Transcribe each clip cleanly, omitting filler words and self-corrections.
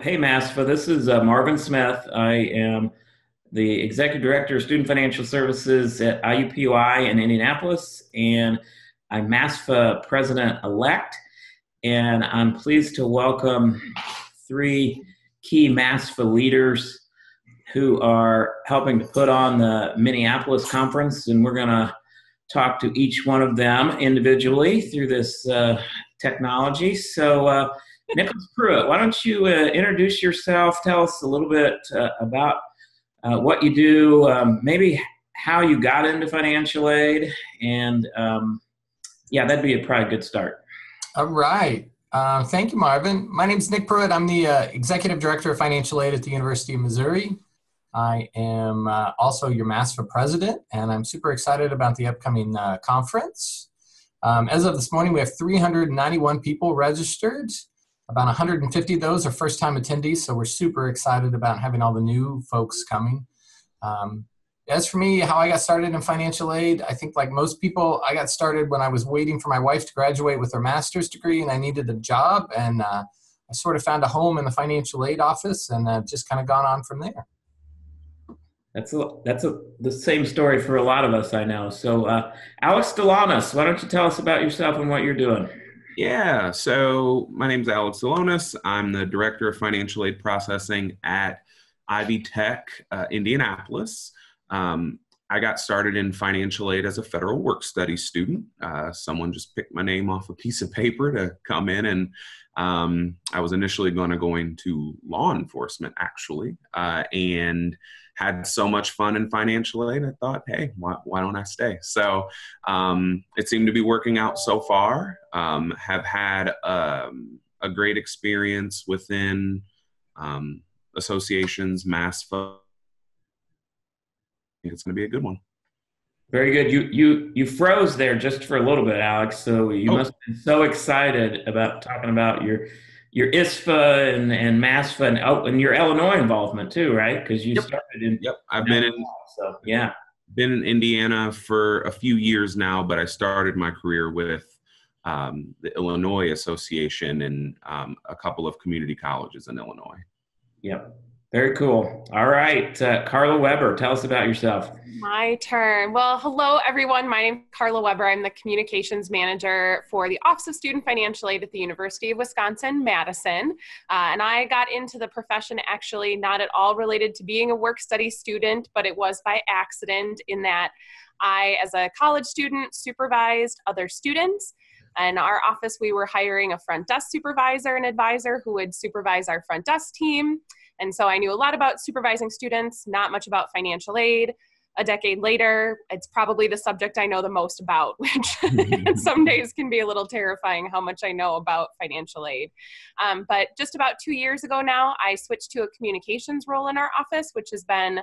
hey, MASFAA, this is Marvin Smith. I am the Executive Director of Student Financial Services at IUPUI in Indianapolis, and I'm MASFAA President-elect, and I'm pleased to welcome three key MASFAA leaders who are helping to put on the Minneapolis conference, and we're going to talk to each one of them individually through this technology. So, Nicholas Pruitt, why don't you introduce yourself, tell us a little bit about what you do, maybe how you got into financial aid, and yeah, that'd be probably a good start. All right. Thank you, Marvin. My name is Nick Pruitt. I'm the Executive Director of Financial Aid at the University of Missouri. I am also your MASFAA President, and I'm super excited about the upcoming conference. As of this morning, we have 391 people registered. About 150 of those are first-time attendees, so we're super excited about having all the new folks coming. As for me, how I got started in financial aid, I think like most people, I got started when I was waiting for my wife to graduate with her master's degree and I needed a job, and I sort of found a home in the financial aid office, and just kind of gone on from there. That's the same story for a lot of us, I know. So Alex Delanis, why don't you tell us about yourself and what you're doing? Yeah, so my name is Alex Delanis. I'm the Director of Financial Aid Processing at Ivy Tech, Indianapolis. I got started in financial aid as a federal work study student. Someone just picked my name off a piece of paper to come in, and I was initially going to go into law enforcement, actually, and had so much fun in financial aid, I thought, hey, why don't I stay? So it seemed to be working out so far. Have had a great experience within associations, MASFAA. I think it's going to be a good one. Very good. You froze there just for a little bit, Alex. So you must have been so excited about talking about your ISFA and MASFAA and your Illinois involvement too, right? Because you started in. Yep, I've been in. So yeah, been in Indiana for a few years now, but I started my career with the Illinois Association and a couple of community colleges in Illinois. Yep. Very cool. All right, Carla Weber, tell us about yourself. My turn. Well, hello, everyone. My name is Carla Weber. I'm the Communications Manager for the Office of Student Financial Aid at the University of Wisconsin-Madison. And I got into the profession actually not at all related to being a work-study student, but it was by accident in that I, as a college student, supervised other students. In our office, we were hiring a front desk supervisor and advisor who would supervise our front desk team. And so I knew a lot about supervising students, not much about financial aid. A decade later, it's probably the subject I know the most about, which some days can be a little terrifying how much I know about financial aid. But just about 2 years ago now, I switched to a communications role in our office, which has been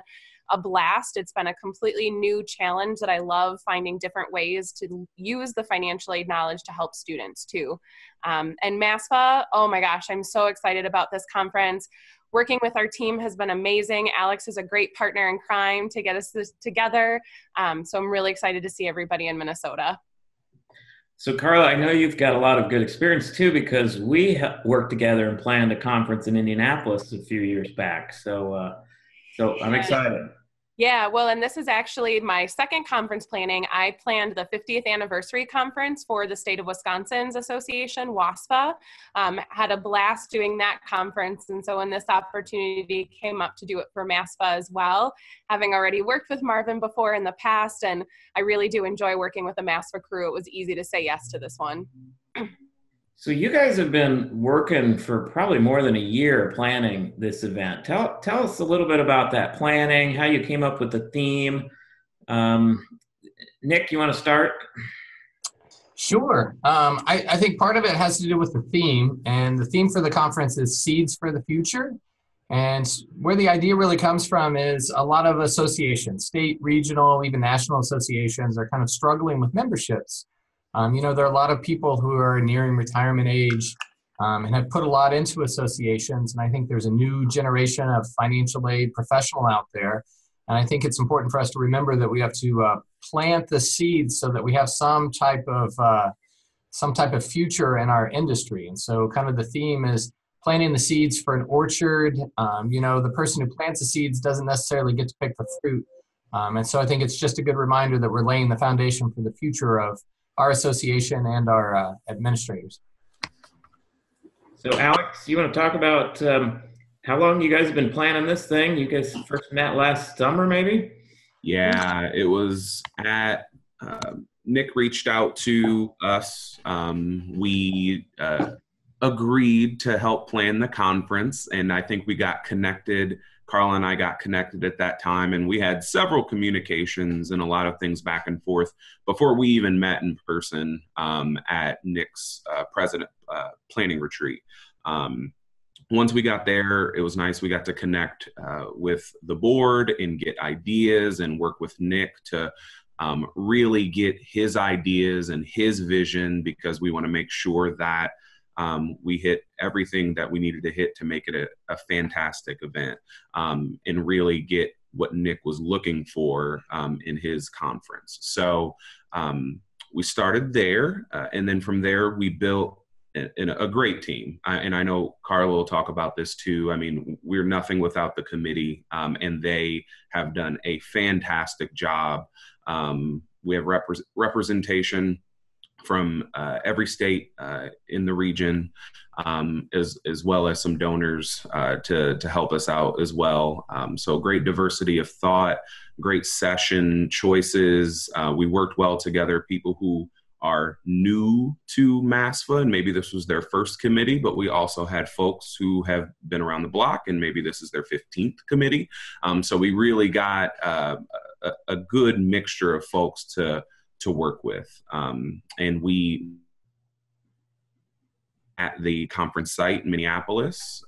a blast. It's been a completely new challenge that I love, finding different ways to use the financial aid knowledge to help students too. And MASFAA, oh my gosh, I'm so excited about this conference. Working with our team has been amazing. Alex is a great partner in crime to get us this together. So I'm really excited to see everybody in Minnesota. So Carla, I know you've got a lot of good experience too, because we worked together and planned a conference in Indianapolis a few years back. So I'm excited. Yeah, well, and this is actually my second conference planning. I planned the 50th anniversary conference for the state of Wisconsin's association, WASFA. Had a blast doing that conference. And so when this opportunity came up to do it for MASFAA as well, having already worked with Marvin before in the past, and I really do enjoy working with the MASFAA crew, it was easy to say yes to this one. So you guys have been working for probably more than a year planning this event. Tell us a little bit about that planning, how you came up with the theme. Nick, you want to start? Sure. I think part of it has to do with the theme, and the theme for the conference is Seeds for the Future. And where the idea really comes from is a lot of associations, state, regional, even national associations are kind of struggling with memberships. You know, there are a lot of people who are nearing retirement age and have put a lot into associations. And I think there's a new generation of financial aid professional out there. And I think it's important for us to remember that we have to plant the seeds so that we have some type of future in our industry. And so kind of the theme is planting the seeds for an orchard. The person who plants the seeds doesn't necessarily get to pick the fruit. And so I think it's just a good reminder that we're laying the foundation for the future of our association and our administrators. So Alex, you want to talk about how long you guys have been planning this thing? You guys first met last summer, maybe? Yeah, it was Nick reached out to us. We agreed to help plan the conference, and I think we got connected. Carla and I got connected at that time, and we had several communications and a lot of things back and forth before we even met in person at Nick's president planning retreat. Once we got there, it was nice. We got to connect with the board and get ideas and work with Nick to really get his ideas and his vision, because we want to make sure that we hit everything that we needed to hit to make it a fantastic event, and really get what Nick was looking for in his conference. So we started there, and then from there we built a great team. And I know Carla will talk about this too. I mean, we're nothing without the committee, and they have done a fantastic job. We have representation from every state in the region, as well as some donors to help us out as well. So great diversity of thought, great session choices. We worked well together, people who are new to MASFAA, and maybe this was their first committee, but we also had folks who have been around the block, and maybe this is their 15th committee. So we really got a good mixture of folks to work with. And we, at the conference site in Minneapolis,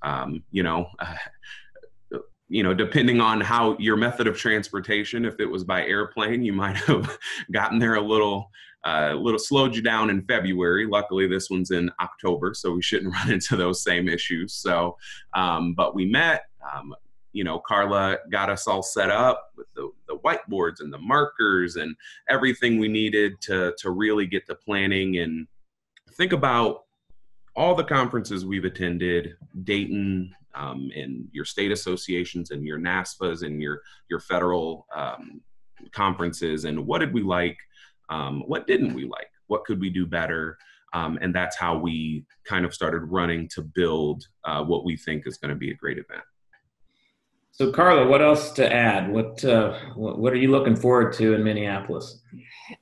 depending on how your method of transportation, if it was by airplane, you might have gotten there a little slowed you down in February. Luckily, this one's in October, so we shouldn't run into those same issues. So, but we met. Carla got us all set up with the whiteboards and the markers and everything we needed to really get the planning. And think about all the conferences we've attended, Dayton, and your state associations and your NASFAs and your federal conferences, and what did we like, what didn't we like, what could we do better, and that's how we kind of started running to build what we think is going to be a great event. So Carla, what else to add? What are you looking forward to in Minneapolis?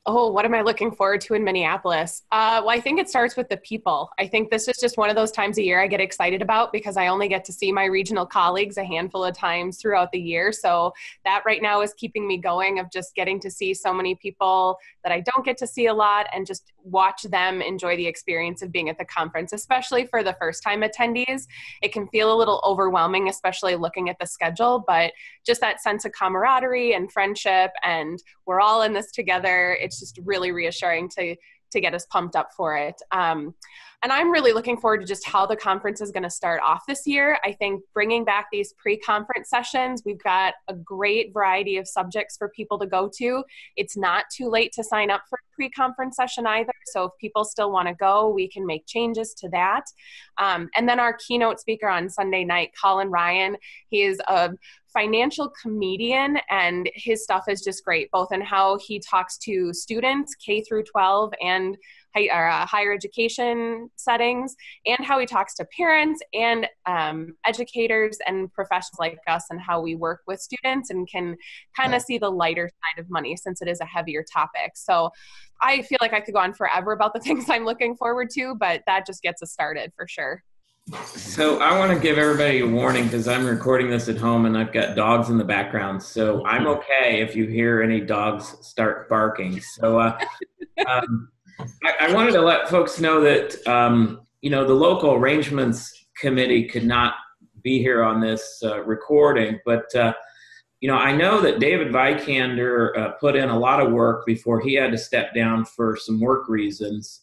Oh, what am I looking forward to in Minneapolis? Well, I think it starts with the people. I think this is just one of those times a year I get excited about, because I only get to see my regional colleagues a handful of times throughout the year. So that right now is keeping me going, of just getting to see so many people that I don't get to see a lot, and just watch them enjoy the experience of being at the conference, especially for the first time attendees. It can feel a little overwhelming, especially looking at the schedule, but just that sense of camaraderie and friendship, and we're all in this together. It's just really reassuring to get us pumped up for it. And I'm really looking forward to just how the conference is going to start off this year. I think bringing back these pre-conference sessions, we've got a great variety of subjects for people to go to. It's not too late to sign up for a pre-conference session either. So if people still want to go, we can make changes to that. And then our keynote speaker on Sunday night, Colin Ryan, he is a financial comedian, and his stuff is just great, both in how he talks to students, K through 12, and higher education settings, and how he talks to parents and educators and professionals like us, and how we work with students and can kind of see the lighter side of money, since it is a heavier topic. So I feel like I could go on forever about the things I'm looking forward to, but that just gets us started for sure. So I want to give everybody a warning, because I'm recording this at home and I've got dogs in the background. So I'm okay if you hear any dogs start barking. So I wanted to let folks know that, the local arrangements committee could not be here on this recording, but I know that David Vikander put in a lot of work before he had to step down for some work reasons.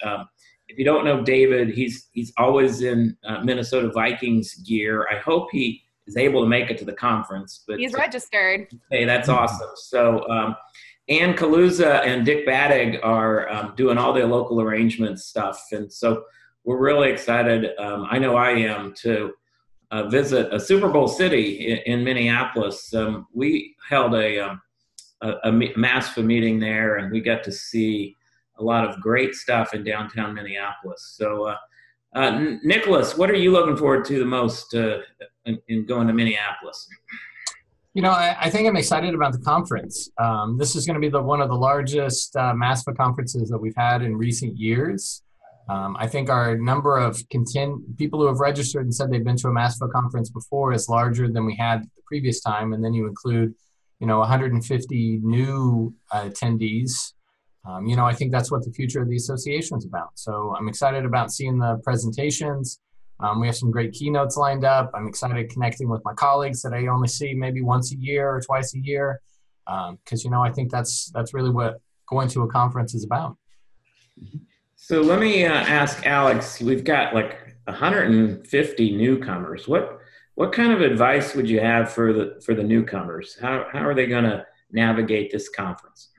If you don't know David, he's always in Minnesota Vikings gear. I hope he is able to make it to the conference. But he's registered. Hey, that's awesome. So Ann Kaluza and Dick Badig are doing all the local arrangements stuff. And so we're really excited. I know I am to visit a Super Bowl city in Minneapolis. We held a MASFAA meeting there, and we got to see a lot of great stuff in downtown Minneapolis. So, Nicholas, what are you looking forward to the most in going to Minneapolis? I think I'm excited about the conference. This is going to be one of the largest MASFAA conferences that we've had in recent years. I think our number of people who have registered and said they've been to a MASFAA conference before is larger than we had the previous time. And then you include, 150 new attendees. I think that's what the future of the association is about. So I'm excited about seeing the presentations. We have some great keynotes lined up. I'm excited connecting with my colleagues that I only see maybe once a year or twice a year. Because, I think that's really what going to a conference is about. So let me ask Alex, we've got like 150 newcomers. What kind of advice would you have for the newcomers? How are they going to navigate this conference?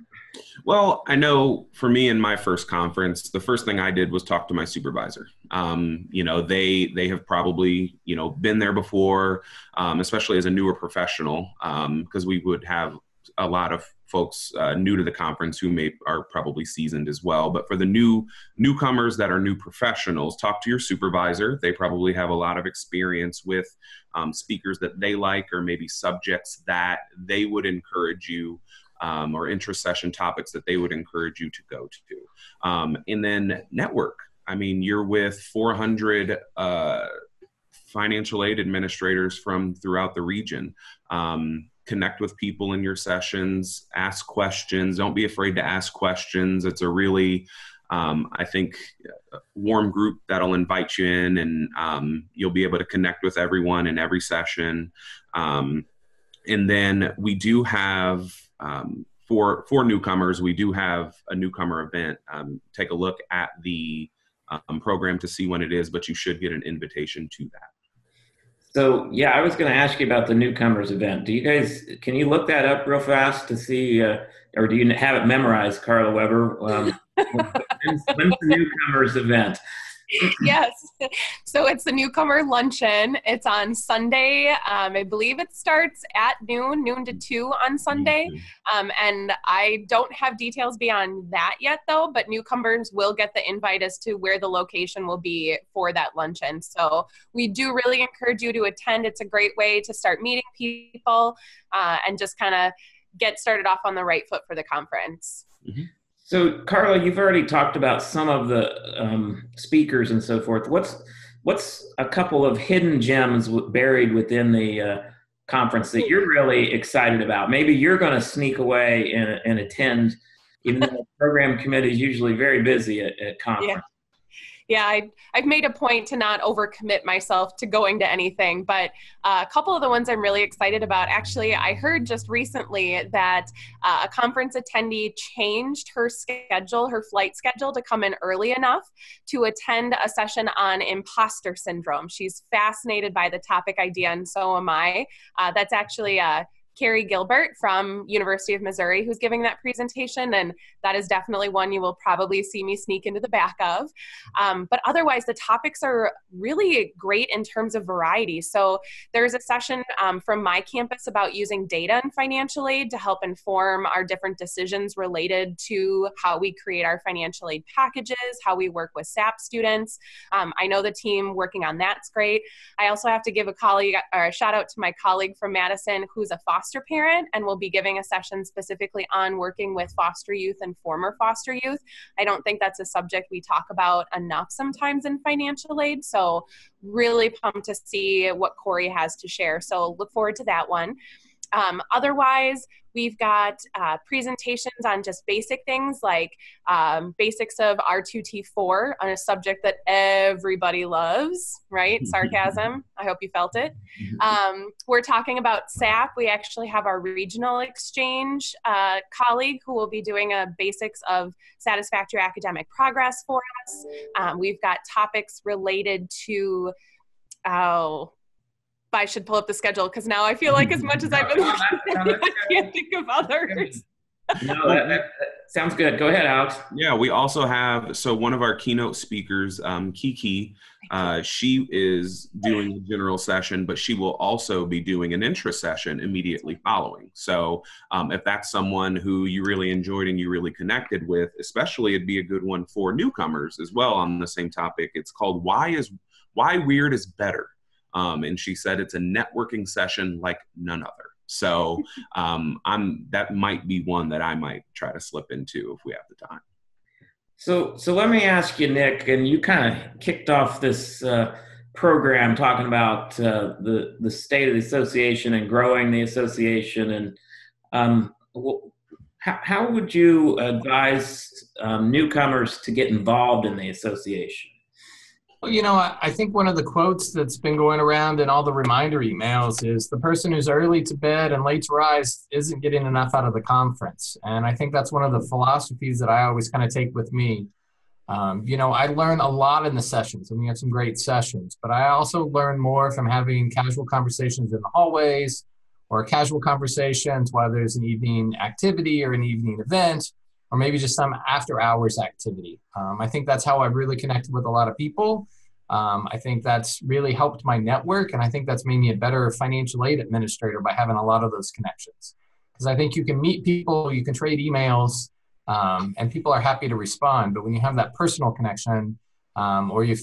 Well, I know for me in my first conference, the first thing I did was talk to my supervisor. They have probably, been there before, especially as a newer professional, because we would have a lot of folks new to the conference who are probably seasoned as well. But for the newcomers that are new professionals, talk to your supervisor. They probably have a lot of experience with speakers that they like, or maybe subjects that they would encourage you, or intercession topics that they would encourage you to go to. And then network. I mean, you're with 400 financial aid administrators from throughout the region. Connect with people in your sessions, ask questions. Don't be afraid to ask questions. It's a really, I think, warm group that'll invite you in, and you'll be able to connect with everyone in every session. And then we do have, for newcomers, we do have a newcomer event. Take a look at the program to see when it is, but you should get an invitation to that. So, yeah, I was going to ask you about the newcomers event. Can you look that up real fast to see, or do you have it memorized, Carla Weber? When's the newcomers event? Yes. So it's the newcomer luncheon. It's on Sunday. I believe it starts at noon to 2 on Sunday. And I don't have details beyond that yet, though, but newcomers will get the invite as to where the location will be for that luncheon. So we do really encourage you to attend. It's a great way to start meeting people and just kind of get started off on the right foot for the conference. Mm-hmm. So, Carla, you've already talked about some of the speakers and so forth. What's a couple of hidden gems buried within the conference that you're really excited about? Maybe you're going to sneak away and attend, even though the program committee is usually very busy at conference. Yeah, I've made a point to not overcommit myself to going to anything, but a couple of the ones I'm really excited about. Actually, I heard just recently that a conference attendee changed her flight schedule to come in early enough to attend a session on imposter syndrome. She's fascinated by the topic idea, and so am I. That's actually Carrie Gilbert from University of Missouri who's giving that presentation, and that is definitely one you will probably see me sneak into the back of. But otherwise, the topics are really great in terms of variety. So there's a session from my campus about using data in financial aid to help inform our different decisions related to how we create our financial aid packages, how we work with SAP students. I know the team working on that's great. I also have to give a shout out to my colleague from Madison who's a foster parent and will be giving a session specifically on working with foster youth and former foster youth. I don't think that's a subject we talk about enough sometimes in financial aid, so really pumped to see what Corey has to share. So look forward to that one. Otherwise, we've got presentations on just basic things like basics of R2T4 on a subject that everybody loves, right? Sarcasm. I hope you felt it. We're talking about SAP. We actually have our regional exchange colleague who will be doing a basics of satisfactory academic progress for us. We've got topics related to, I should pull up the schedule because now I feel like as much as I've been I can't think of others. No, that sounds good. Go ahead, Alex. Yeah, we also have, so one of our keynote speakers, Kiki, She is doing the general session, but she will also be doing an intra session immediately following. So if that's someone who you really enjoyed and you really connected with, especially it'd be a good one for newcomers as well on the same topic. It's called Why Weird is Better. And she said it's a networking session like none other. So that might be one that I might try to slip into if we have the time. So let me ask you, Nick, and you kind of kicked off this program talking about the state of the association and growing the association. And how would you advise newcomers to get involved in the association? Well, I think one of the quotes that's been going around in all the reminder emails is the person who's early to bed and late to rise isn't getting enough out of the conference. And I think that's one of the philosophies that I always kind of take with me. I learn a lot in the sessions, and we have some great sessions, but I also learn more from having casual conversations in the hallways or casual conversations while there's an evening activity or an evening event, or maybe just some after hours activity. I think that's how I've really connected with a lot of people. I think that's really helped my network, and I think that's made me a better financial aid administrator by having a lot of those connections. Because I think you can meet people, you can trade emails, and people are happy to respond. But when you have that personal connection, or you've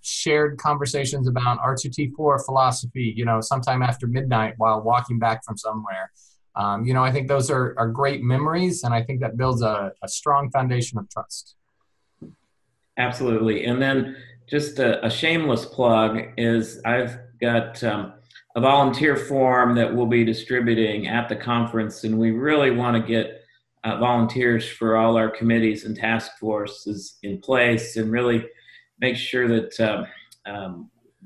shared conversations about R2T4 philosophy, sometime after midnight while walking back from somewhere, I think those are great memories, and I think that builds a strong foundation of trust. Absolutely. And then just a shameless plug is I've got a volunteer form that we'll be distributing at the conference, and we really want to get volunteers for all our committees and task forces in place and really make sure that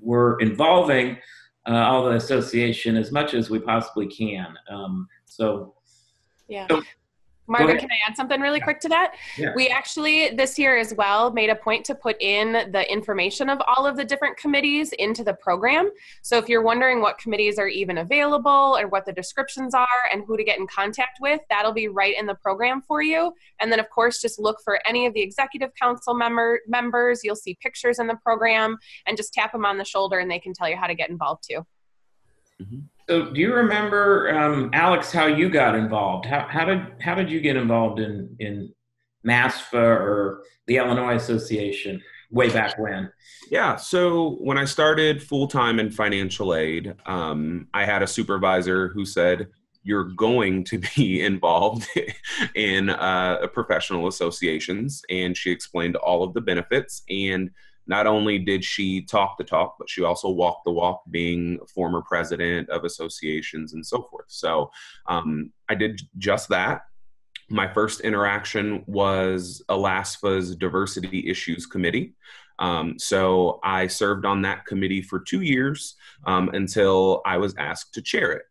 we're involving all the association as much as we possibly can. Yeah. Marvin, can I add something really quick to that? Yeah. We actually this year as well made a point to put in the information of all of the different committees into the program. So if you're wondering what committees are even available or what the descriptions are and who to get in contact with, that'll be right in the program for you. And then of course, just look for any of the executive council members. You'll see pictures in the program and just tap them on the shoulder and they can tell you how to get involved too. Mm-hmm. So do you remember, Alex, how you got involved? How did you get involved in MASFAA or the Illinois Association way back when? Yeah, so when I started full-time in financial aid, I had a supervisor who said, you're going to be involved in professional associations, and she explained all of the benefits. And not only did she talk the talk, but she also walked the walk, being a former president of associations and so forth. So I did just that. My first interaction was ALASFA's Diversity Issues Committee. So I served on that committee for 2 years until I was asked to chair it.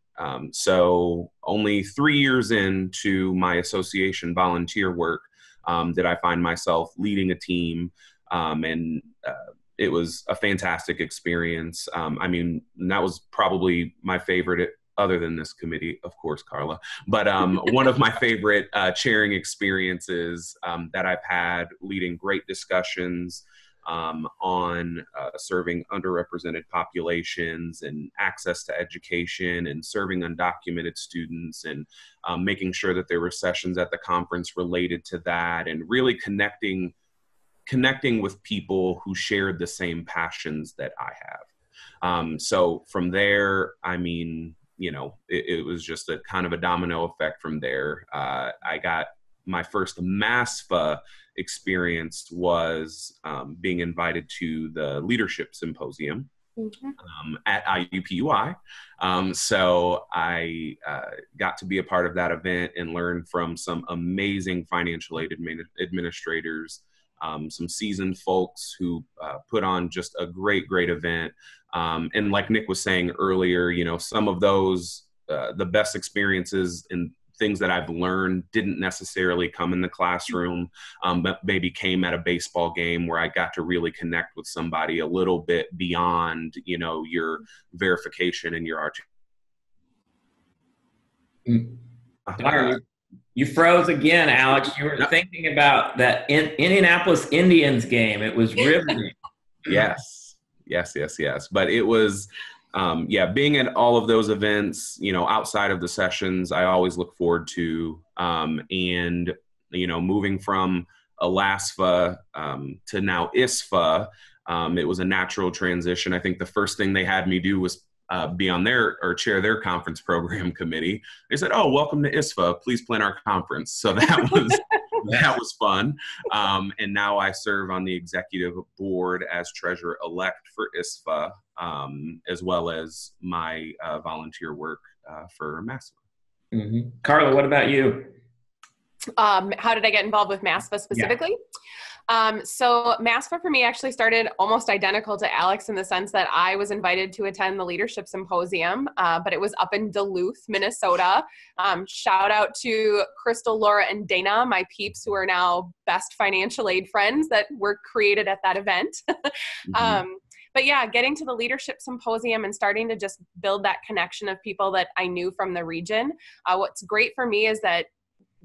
So only 3 years into my association volunteer work did I find myself leading a team. And it was a fantastic experience. That was probably my favorite, other than this committee, of course, Carla, but one of my favorite chairing experiences that I've had, leading great discussions on serving underrepresented populations and access to education and serving undocumented students, and making sure that there were sessions at the conference related to that, and really connecting with people who shared the same passions that I have. So from there, it was just a kind of a domino effect from there. I got my first MASFAA experience was being invited to the leadership symposium at IUPUI. So I got to be a part of that event and learn from some amazing financial aid administrators, some seasoned folks who put on just a great event. And like Nick was saying earlier, some of those, the best experiences and things that I've learned didn't necessarily come in the classroom, but maybe came at a baseball game where I got to really connect with somebody a little bit beyond, your verification and your Darn, you froze again, Alex. You were thinking about that Indianapolis Indians game. It was riveting. Yes, yes, yes, yes. But it was, yeah, being at all of those events, outside of the sessions, I always look forward to, and, moving from ALASFA to now ISFA, it was a natural transition. I think the first thing they had me do was be on chair their conference program committee. They said, "Oh, welcome to ISFA. Please plan our conference." So that was that was fun. And now I serve on the executive board as treasurer-elect for ISFA, as well as my volunteer work for MASFAA. Mm-hmm. Carla, what about you? How did I get involved with MASFAA specifically? Yeah. So MASFAA for me actually started almost identical to Alex in the sense that I was invited to attend the leadership symposium, but it was up in Duluth, Minnesota. Shout out to Crystal, Laura, and Dana, my peeps who are now best financial aid friends that were created at that event. Mm-hmm. But yeah, getting to the leadership symposium and starting to just build that connection of people that I knew from the region. What's great for me is that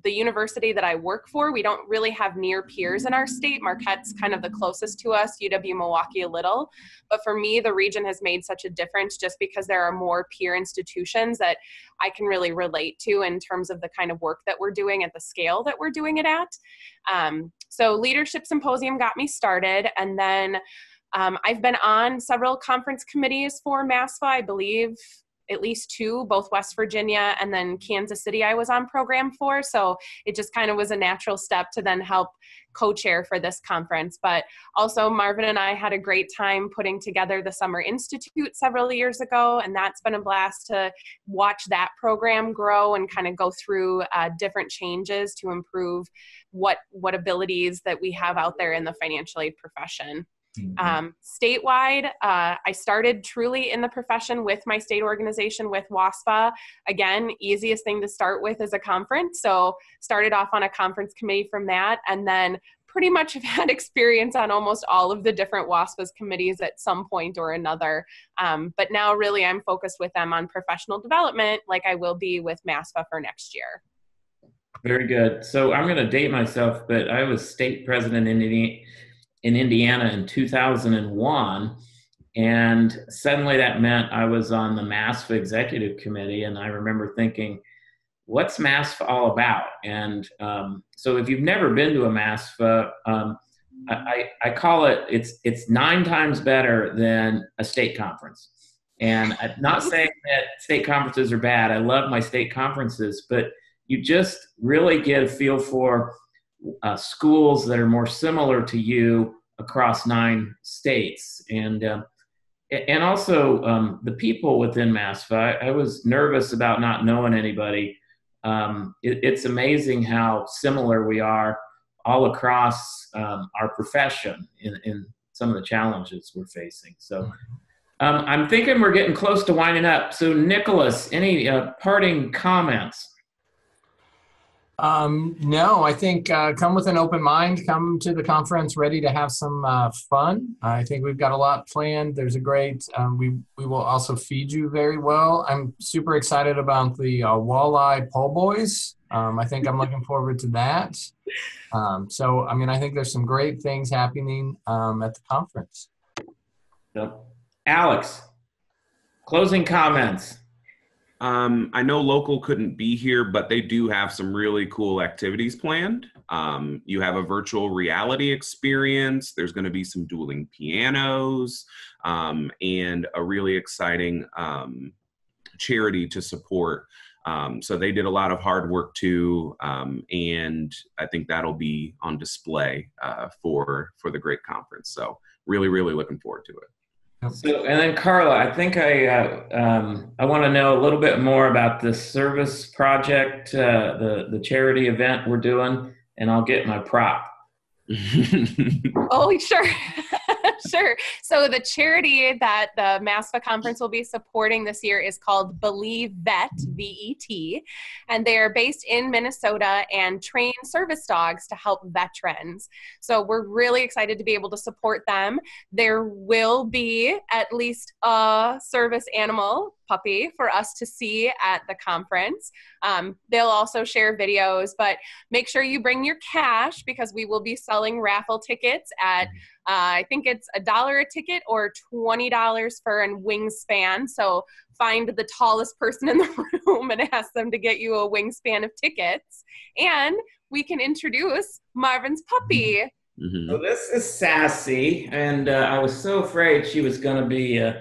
the university that I work for, we don't really have near peers in our state. Marquette's kind of the closest to us, UW-Milwaukee a little. But for me, the region has made such a difference just because there are more peer institutions that I can really relate to in terms of the kind of work that we're doing at the scale that we're doing it at. So Leadership Symposium got me started. And then I've been on several conference committees for MASFAA, I believe, at least 2, both West Virginia and then Kansas City I was on program for. So it just kind of was a natural step to then help co-chair for this conference. But also Marvin and I had a great time putting together the Summer Institute several years ago. And that's been a blast to watch that program grow and kind of go through different changes to improve what abilities that we have out there in the financial aid profession. Statewide, I started truly in the profession with my state organization with WASFA. Again, easiest thing to start with is a conference. So started off on a conference committee from that, and then pretty much have had experience on almost all of the different WASFA's committees at some point or another. But now really I'm focused with them on professional development like I will be with MASFAA for next year. Very good. So I'm going to date myself, but I was state president in Indiana in 2001, and suddenly that meant I was on the MASFAA executive committee, and I remember thinking, what's MASFAA all about? And so if you've never been to a MASFAA, I call it's 9 times better than a state conference. And I'm not saying that state conferences are bad. I love my state conferences, but you just really get a feel for schools that are more similar to you across 9 states. And also the people within MASFAA. I was nervous about not knowing anybody. It's amazing how similar we are all across our profession in some of the challenges we're facing. So I'm thinking we're getting close to winding up. So Nicholas, any parting comments? No, I think come with an open mind, come to the conference ready to have some fun. I think we've got a lot planned. There's a great, we will also feed you very well. I'm super excited about the walleye po' boys. I think I'm looking forward to that. So, I mean, I think there's some great things happening at the conference. So, Alex, closing comments. I know local couldn't be here, but they do have some really cool activities planned. You have a virtual reality experience. There's going to be some dueling pianos and a really exciting charity to support. So they did a lot of hard work too, and I think that'll be on display for the great conference. So really, really looking forward to it. So, and then Carla, I think I want to know a little bit more about the service project, the charity event we're doing, and I'll get my prop. Oh, sure. Sure. So the charity that the MASFAA conference will be supporting this year is called Believe Vet, V-E-T, and they're based in Minnesota and train service dogs to help veterans. So we're really excited to be able to support them. There will be at least a service animal puppy for us to see at the conference. They'll also share videos, but make sure you bring your cash because we will be selling raffle tickets at I think it's $1 a ticket or $20 for a wingspan. So find the tallest person in the room and ask them to get you a wingspan of tickets. And we can introduce Marvin's puppy. Mm-hmm. So this is Sassy, and I was so afraid she was going to be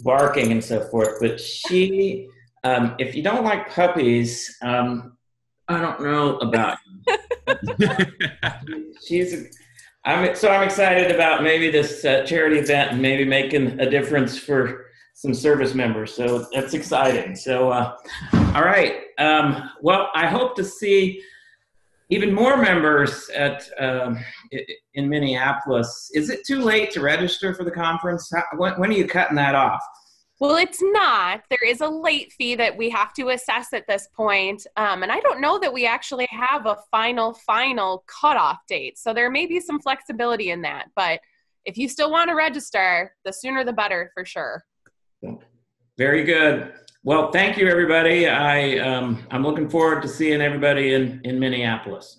barking and so forth, but she, if you don't like puppies, I don't know about you. I'm excited about maybe this charity event and maybe making a difference for some service members. So that's exciting. So, all right. Well, I hope to see even more members in Minneapolis. Is it too late to register for the conference? When are you cutting that off? Well, it's not. There is a late fee that we have to assess at this point. And I don't know that we actually have a final cutoff date. So there may be some flexibility in that. But if you still want to register, the sooner the better for sure. Very good. Well, thank you, everybody. I'm looking forward to seeing everybody in Minneapolis.